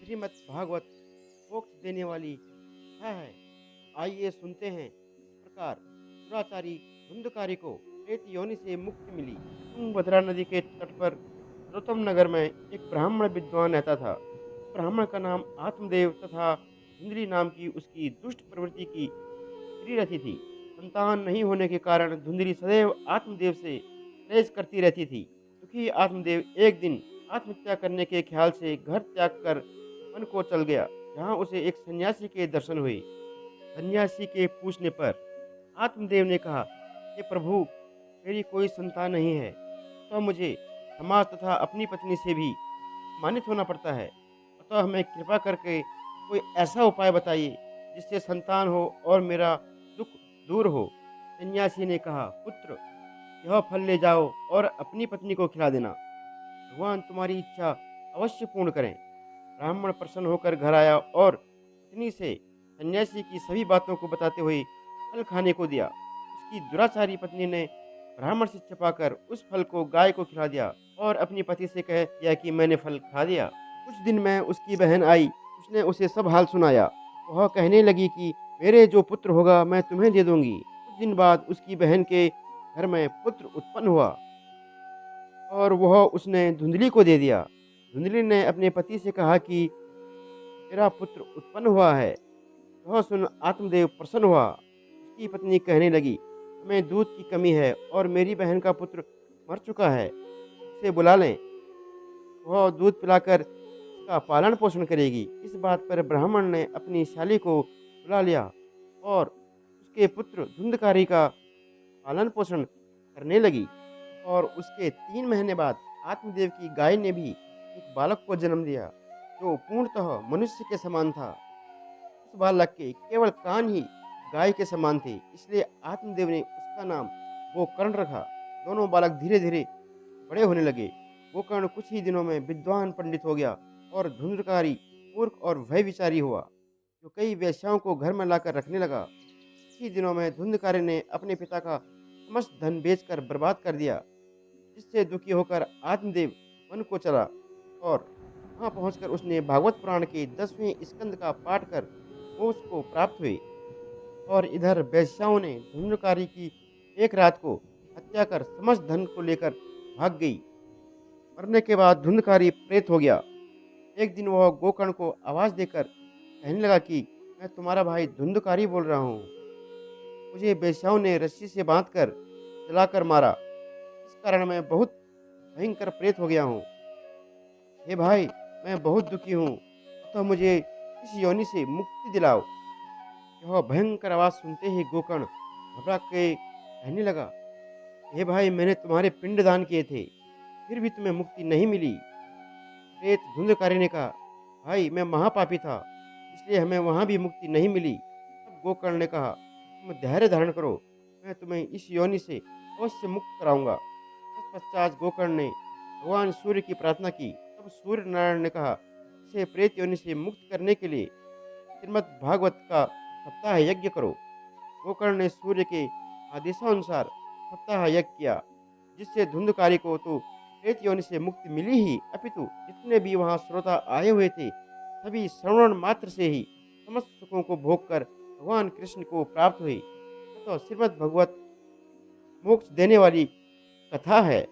श्रीमद् भागवत मोक्ष देने वाली कथा है। आइए सुनते हैं इस प्रकार दुराचारी धुंधकारी को प्रेत योनि से मुक्ति मिली। तुंगभद्रा नदी के तट पर नरोत्तम नगर में एक ब्राह्मण विद्वान रहता था। उस ब्राह्मण का नाम आत्मदेव तथा धुंधली नाम की उसकी दुष्ट प्रवृत्ति की स्त्री रहती थी। संतान नहीं होने के कारण धुंधली सदैव आत्मदेव से क्लेश करती रहती थी। दुखी आत्मदेव एक दिन आत्महत्या करने के ख्याल से घर त्याग कर वन को चल गया, जहाँ उसे एक सन्यासी के दर्शन हुए। सन्यासी के पूछने पर आत्मदेव ने कहा, हे प्रभु, मेरी कोई संतान नहीं है, तो मुझे समाज तथा अपनी पत्नी से भी मानित होना पड़ता है। अतः हमें कृपा करके कोई ऐसा उपाय बताइए जिससे संतान हो और मेरा दुख दूर हो। सन्यासी ने कहा, पुत्र, यह फल ले जाओ और अपनी पत्नी को खिला देना। भगवान तुम्हारी इच्छा अवश्य पूर्ण करें। ब्राह्मण प्रसन्न होकर घर आया और पत्नी से सन्यासी की सभी बातों को बताते हुए फल खाने को दिया। उसकी दुराचारी पत्नी ने ब्राह्मण से छिपाकर उस फल को गाय को खिला दिया और अपनी पति से कह दिया कि मैंने फल खा दिया। कुछ दिन में उसकी बहन आई, उसने उसे सब हाल सुनाया। वह कहने लगी कि मेरे जो पुत्र होगा मैं तुम्हें दे दूंगी। कुछ दिन बाद उसकी बहन के घर में पुत्र उत्पन्न हुआ और वह उसने धुंधली को दे दिया। धुंधली ने अपने पति से कहा कि मेरा पुत्र उत्पन्न हुआ है। वह सुन आत्मदेव प्रसन्न हुआ। उसकी पत्नी कहने लगी, हमें दूध की कमी है और मेरी बहन का पुत्र मर चुका है, इसे बुला लें, वह दूध पिलाकर इसका पालन पोषण करेगी। इस बात पर ब्राह्मण ने अपनी शाली को बुला लिया और उसके पुत्र धुंधकारी का पालन पोषण करने लगी। और उसके 3 महीने बाद आत्मदेव की गाय ने भी एक बालक को जन्म दिया, जो पूर्णतः मनुष्य के समान था। उस बालक के केवल कान ही गाय के समान थे, इसलिए आत्मदेव ने उसका नाम गोकर्ण रखा। दोनों बालक धीरे धीरे बड़े होने लगे। गोकर्ण कुछ ही दिनों में विद्वान पंडित हो गया और धुंधकारी मूर्ख और भयविचारी हुआ, जो कई वेश्याओं को घर में लाकर रखने लगा। कुछ ही दिनों में धुंधकारी ने अपने पिता का समस्त धन बेचकर बर्बाद कर दिया, जिससे दुखी होकर आत्मदेव वन को चला और वहां पहुंचकर उसने भागवत पुराण के 10वें स्कंद का पाठ कर मोक्ष को प्राप्त हुए। और इधर वेश्याओं ने धुंधकारी की एक रात को हत्या कर समस्त धन को लेकर भाग गई। मरने के बाद धुंधकारी प्रेत हो गया। एक दिन वह गोकर्ण को आवाज देकर कहने लगा कि मैं तुम्हारा भाई धुंधकारी बोल रहा हूँ। मुझे वेश्याओं ने रस्सी से बांधकर जलाकर मारा, इस कारण मैं बहुत भयंकर प्रेत हो गया हूँ। हे भाई, मैं बहुत दुखी हूँ, अतः मुझे इस योनि से मुक्ति दिलाओ। यह भयंकर आवाज सुनते ही गोकर्ण घबरा के कहने लगा, हे भाई, मैंने तुम्हारे पिंड दान किए थे, फिर भी तुम्हें मुक्ति नहीं मिली। प्रेत धुंधकारी ने कहा, भाई, मैं महापापी था, इसलिए हमें वहाँ भी मुक्ति नहीं मिली। तब गोकर्ण ने कहा, तुम धैर्य धारण करो, मैं तुम्हें इस योनि से अवश्य मुक्त कराऊंगा। तत्पश्चात गोकर्ण ने भगवान सूर्य की प्रार्थना की। तब सूर्य नारायण ने कहा, इसे प्रेत योनि से मुक्त करने के लिए श्रीमद् भागवत का सप्ताह यज्ञ करो। गोकर्ण ने सूर्य के आदेशानुसार सप्ताह यज्ञ किया, जिससे धुंधकारी को तो प्रेत योनि से मुक्ति मिली ही, अपितु जितने भी वहां श्रोता आए हुए थे, सभी श्रवण मात्र से ही समस्त सुखों को भोग कर भगवान कृष्ण को प्राप्त हुई। तो श्रीमद् भगवत मोक्ष देने वाली कथा है।